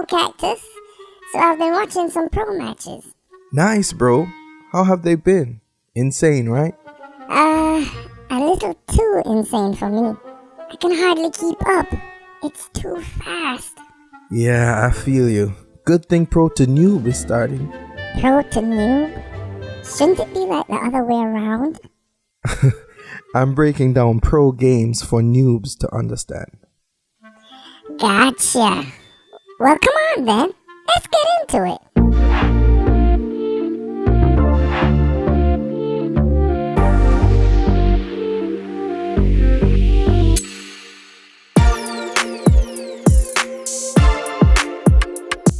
Cactus. So I've been watching some pro matches. Nice, bro. How have they been? Insane, right? A little too insane for me. I can hardly keep up. It's too fast. Yeah, I feel you. Good thing Pro to Newb is starting. Pro to Newb? Shouldn't it be like the other way around? I'm breaking down pro games for noobs to understand. Gotcha. Well, come on then. Let's get into it.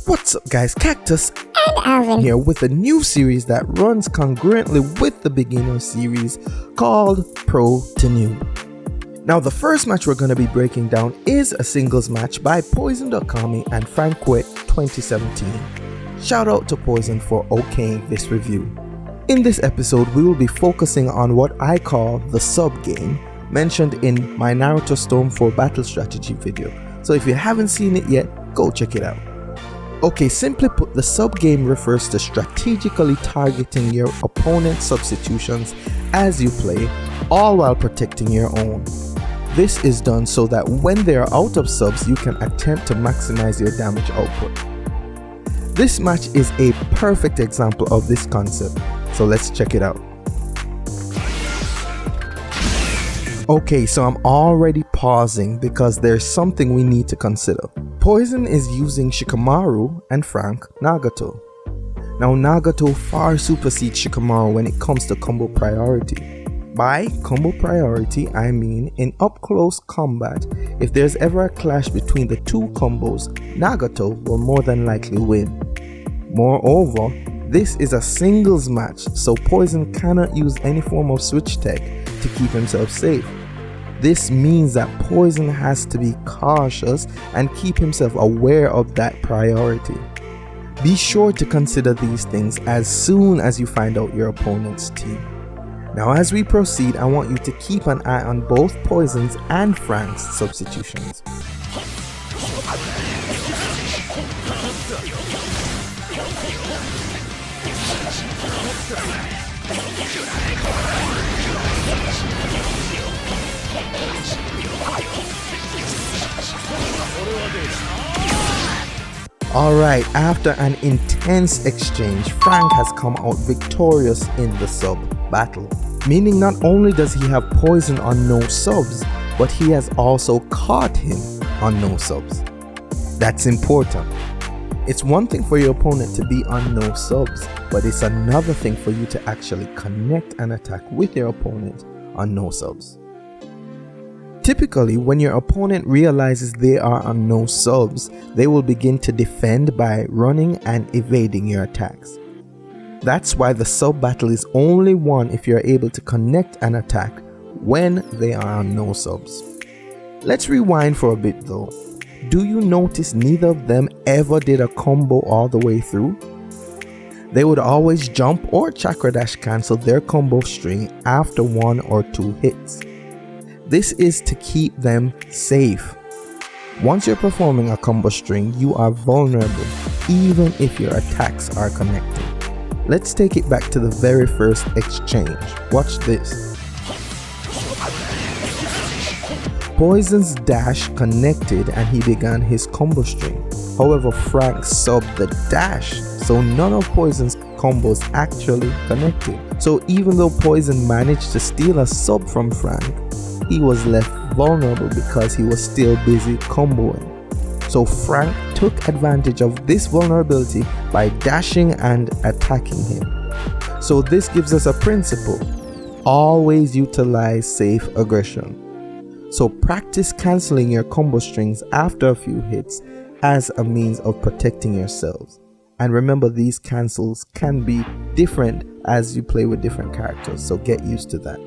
What's up, guys? Cactus And Alvin here with a new series that runs congruently with the beginner series called Pro to Newb. Now, the first match we're going to be breaking down is a singles match by Poisoned Okami and Franquet 2017. Shout out to Poison for okaying this review. In this episode, we will be focusing on what I call the sub game mentioned in my Naruto Storm 4 battle strategy video. So if you haven't seen it yet, go check it out. Okay, simply put, the sub-game refers to strategically targeting your opponent's substitutions as you play, all while protecting your own. This is done so that when they are out of subs, you can attempt to maximize your damage output. This match is a perfect example of this concept, so let's check it out. Okay, so I'm already pausing because there's something we need to consider. Poison is using Shikamaru and Frank Nagato. Now Nagato far supersedes Shikamaru when it comes to combo priority. By combo priority, I mean in up close combat, if there's ever a clash between the two combos, Nagato will more than likely win. Moreover, this is a singles match, so Poison cannot use any form of switch tech to keep himself safe. This means that Poison has to be cautious and keep himself aware of that priority. Be sure to consider these things as soon as you find out your opponent's team. Now as we proceed, I want you to keep an eye on both Poison's and Frank's substitutions. Alright, after an intense exchange, Frank has come out victorious in the sub battle. Meaning not only does he have Poison on no subs, but he has also caught him on no subs. That's important. It's one thing for your opponent to be on no subs, but it's another thing for you to actually connect an attack with your opponent on no subs. Typically, when your opponent realizes they are on no subs, they will begin to defend by running and evading your attacks. That's why the sub battle is only won if you're able to connect an attack when they are on no subs. Let's rewind for a bit though. Do you notice neither of them ever did a combo all the way through? They would always jump or chakra dash cancel their combo string after 1 or 2 hits. This is to keep them safe. Once you're performing a combo string, you are vulnerable even if your attacks are connected. Let's take it back to the very first exchange. Watch this. Poison's dash connected and he began his combo string. However, Frank subbed the dash, so none of Poison's combos actually connected. So even though Poison managed to steal a sub from Frank, he was left vulnerable because he was still busy comboing. So Frank took advantage of this vulnerability by dashing and attacking him. So this gives us a principle: always utilize safe aggression. So practice cancelling your combo strings after a few hits as a means of protecting yourselves. And remember, these cancels can be different as you play with different characters, so get used to that.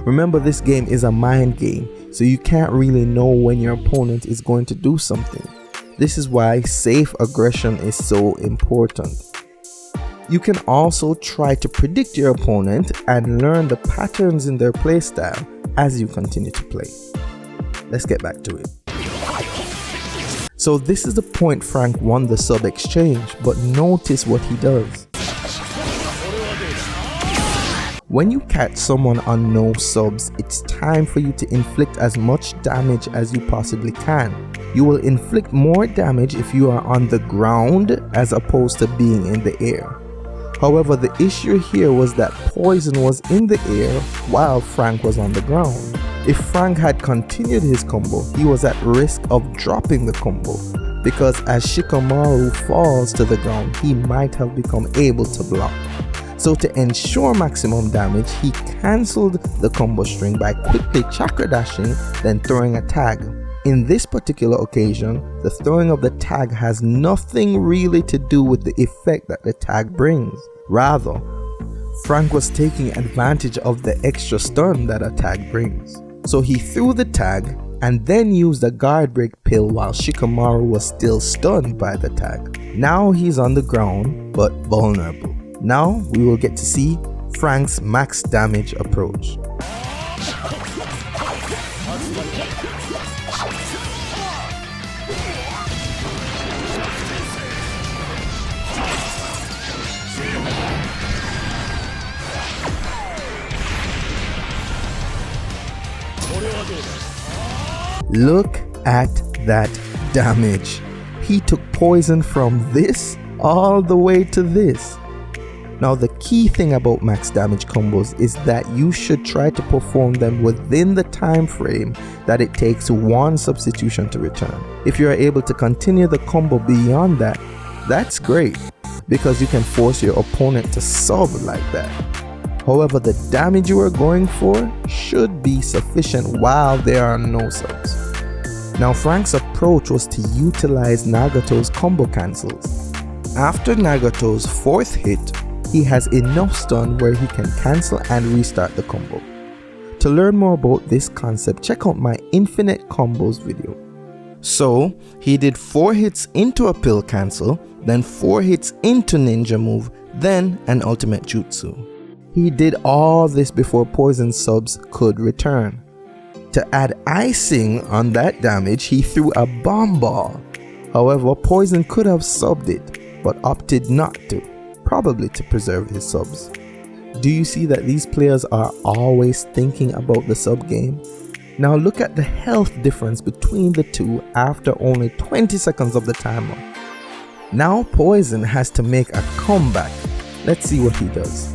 Remember, this game is a mind game, so you can't really know when your opponent is going to do something. This is why safe aggression is so important. You can also try to predict your opponent and learn the patterns in their playstyle as you continue to play. Let's get back to it. So this is the point Frank won the sub exchange, but notice what he does. When you catch someone on no subs, it's time for you to inflict as much damage as you possibly can. You will inflict more damage if you are on the ground as opposed to being in the air. However, the issue here was that Poison was in the air while Frank was on the ground. If Frank had continued his combo, he was at risk of dropping the combo, because as Shikamaru falls to the ground, he might have become able to block. So to ensure maximum damage, he cancelled the combo string by quickly chakra dashing, then throwing a tag. In this particular occasion, the throwing of the tag has nothing really to do with the effect that the tag brings. Rather, Frank was taking advantage of the extra stun that a tag brings. So he threw the tag and then used a guard break pill while Shikamaru was still stunned by the tag. Now he's on the ground but vulnerable. Now we will get to see Frank's max damage approach. Look at that damage. He took poison from this all the way to this. Now the key thing about max damage combos is that you should try to perform them within the time frame that it takes one substitution to return. If you are able to continue the combo beyond that, that's great, because you can force your opponent to sub like that. However, the damage you are going for should be sufficient while there are no subs. Now Frank's approach was to utilize Nagato's combo cancels. After Nagato's 4th hit, he has enough stun where he can cancel and restart the combo. To learn more about this concept, check out my infinite combos video. So he did 4 hits into a pill cancel, then 4 hits into ninja move, then an ultimate jutsu. He did all this before poison subs could return. To add icing on that damage, he threw a bomb ball. However, poison could have subbed it, but opted not to, probably to preserve his subs. Do you see that these players are always thinking about the sub game? Now look at the health difference between the two after only 20 seconds of the timer. Now Poison has to make a comeback. Let's see what he does.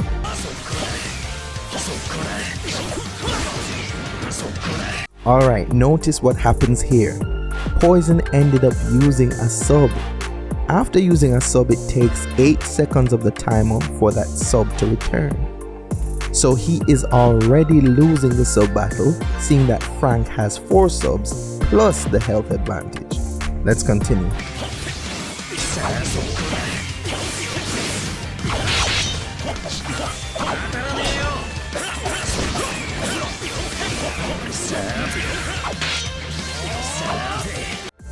Alright, notice what happens here. Poison ended up using a sub. After using a sub, it takes 8 seconds of the timer for that sub to return. So he is already losing the sub battle, seeing that Frank has 4 subs plus the health advantage. Let's continue.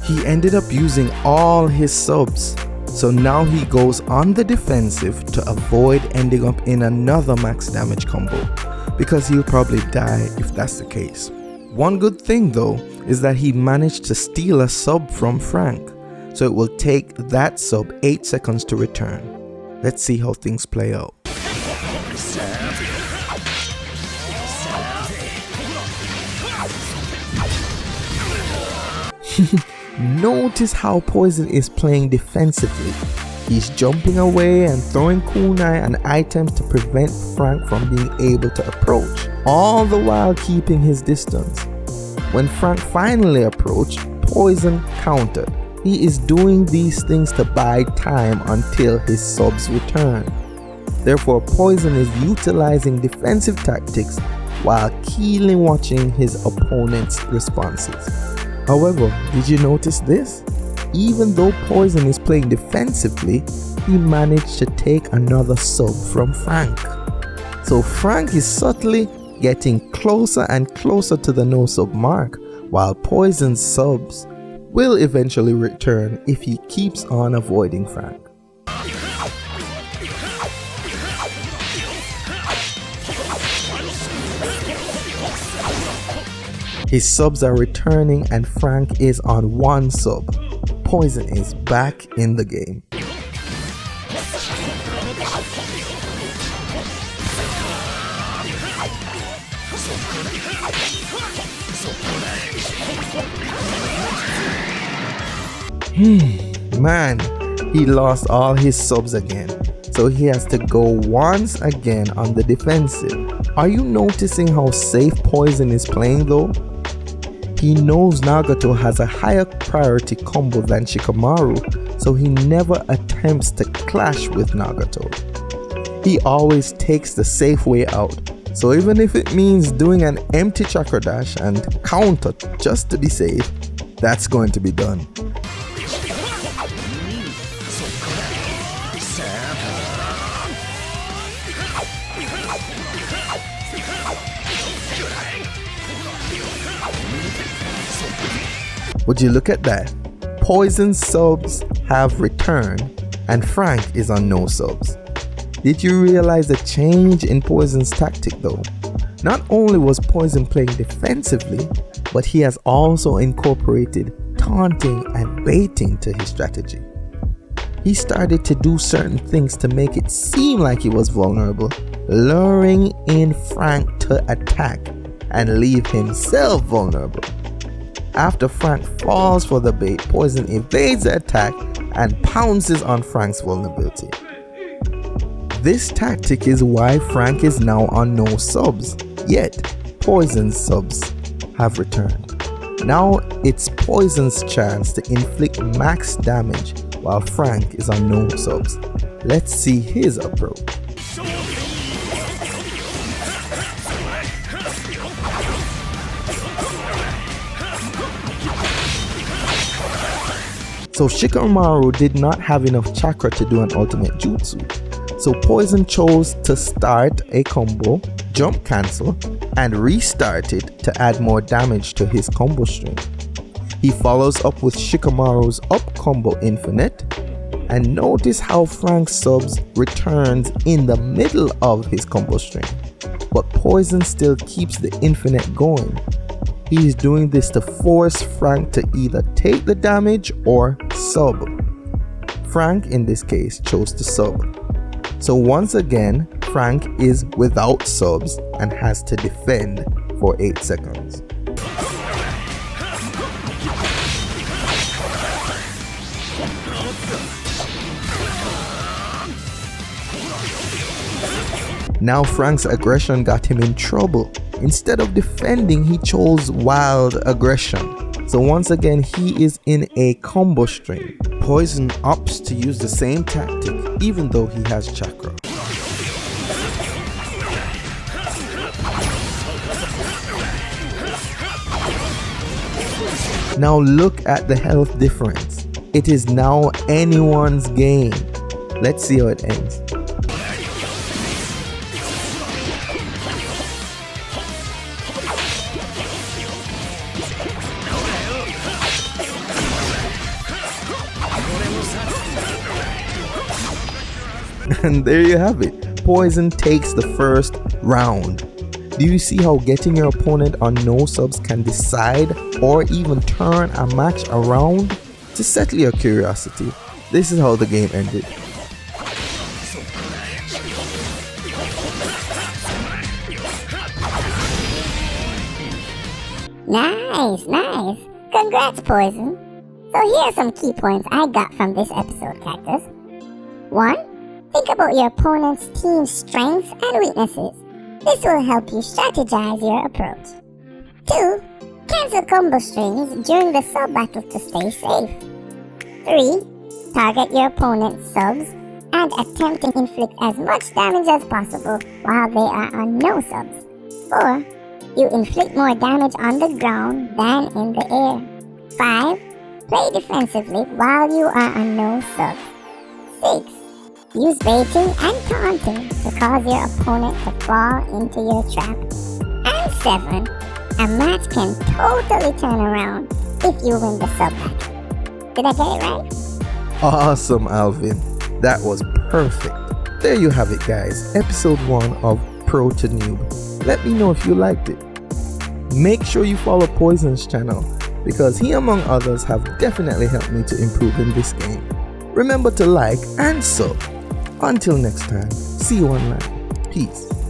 He ended up using all his subs, so now he goes on the defensive to avoid ending up in another max damage combo, because he'll probably die if that's the case. One good thing though is that he managed to steal a sub from Frank, so it will take that sub 8 seconds to return. Let's see how things play out. Notice how Poison is playing defensively. He's jumping away and throwing kunai and items to prevent Frank from being able to approach, all the while keeping his distance. When Frank finally approached, Poison countered. He is doing these things to buy time until his subs return. Therefore, Poison is utilizing defensive tactics while keenly watching his opponent's responses. However, did you notice this? Even though Poison is playing defensively, he managed to take another sub from Frank. So Frank is subtly getting closer and closer to the no sub mark, while Poison's subs will eventually return if he keeps on avoiding Frank. His subs are returning and Frank is on 1 sub. Poison is back in the game. Man, he lost all his subs again, so he has to go once again on the defensive. Are you noticing how safe Poison is playing though? He knows Nagato has a higher priority combo than Shikamaru, so he never attempts to clash with Nagato. He always takes the safe way out, so even if it means doing an empty chakra dash and counter just to be safe, that's going to be done. Would you look at that? Poison subs have returned and Frank is on no subs. Did you realize the change in Poison's tactic though? Not only was Poison playing defensively, but he has also incorporated taunting and baiting to his strategy. He started to do certain things to make it seem like he was vulnerable, luring in Frank to attack and leave himself vulnerable. After Frank falls for the bait, Poison evades the attack and pounces on Frank's vulnerability. This tactic is why Frank is now on no subs, yet Poison's subs have returned. Now it's Poison's chance to inflict max damage while Frank is on no subs. Let's see his approach. So Shikamaru did not have enough chakra to do an ultimate jutsu. So Poison chose to start a combo, jump cancel, and restart it to add more damage to his combo string. He follows up with Shikamaru's up combo infinite, and notice how Frank's subs returns in the middle of his combo string. But Poison still keeps the infinite going. He is doing this to force Frank to either take the damage or sub. Frank in this case chose to sub. So once again, Frank is without subs and has to defend for 8 seconds. Now Frank's aggression got him in trouble. Instead of defending, he chose wild aggression. So once again, he is in a combo string. Poison opts to use the same tactic even though he has chakra. Now look at the health difference. It is now anyone's game. Let's see how it ends. And there you have it. Poison takes the first round. Do you see how getting your opponent on no subs can decide or even turn a match around? To settle your curiosity, this is how the game ended. Nice. Congrats, Poison. So here are some key points I got from this episode, Cactus. 1. Think about your opponent's team's strengths and weaknesses. This will help you strategize your approach. 2. Cancel combo strings during the sub battle to stay safe. 3. Target your opponent's subs and attempt to inflict as much damage as possible while they are on no subs. 4. You inflict more damage on the ground than in the air. 5. Play defensively while you are on no subs. 6. Use baiting and taunting to cause your opponent to fall into your trap. And 7. A match can totally turn around if you win the sub battle. Did I get it right? Awesome, Alvin. That was perfect. There you have it, guys. Episode 1 of Pro to Newb. Let me know if you liked it. Make sure you follow Poison's channel because he among others have definitely helped me to improve in this game. Remember to like and sub. Until next time, see you online. Peace.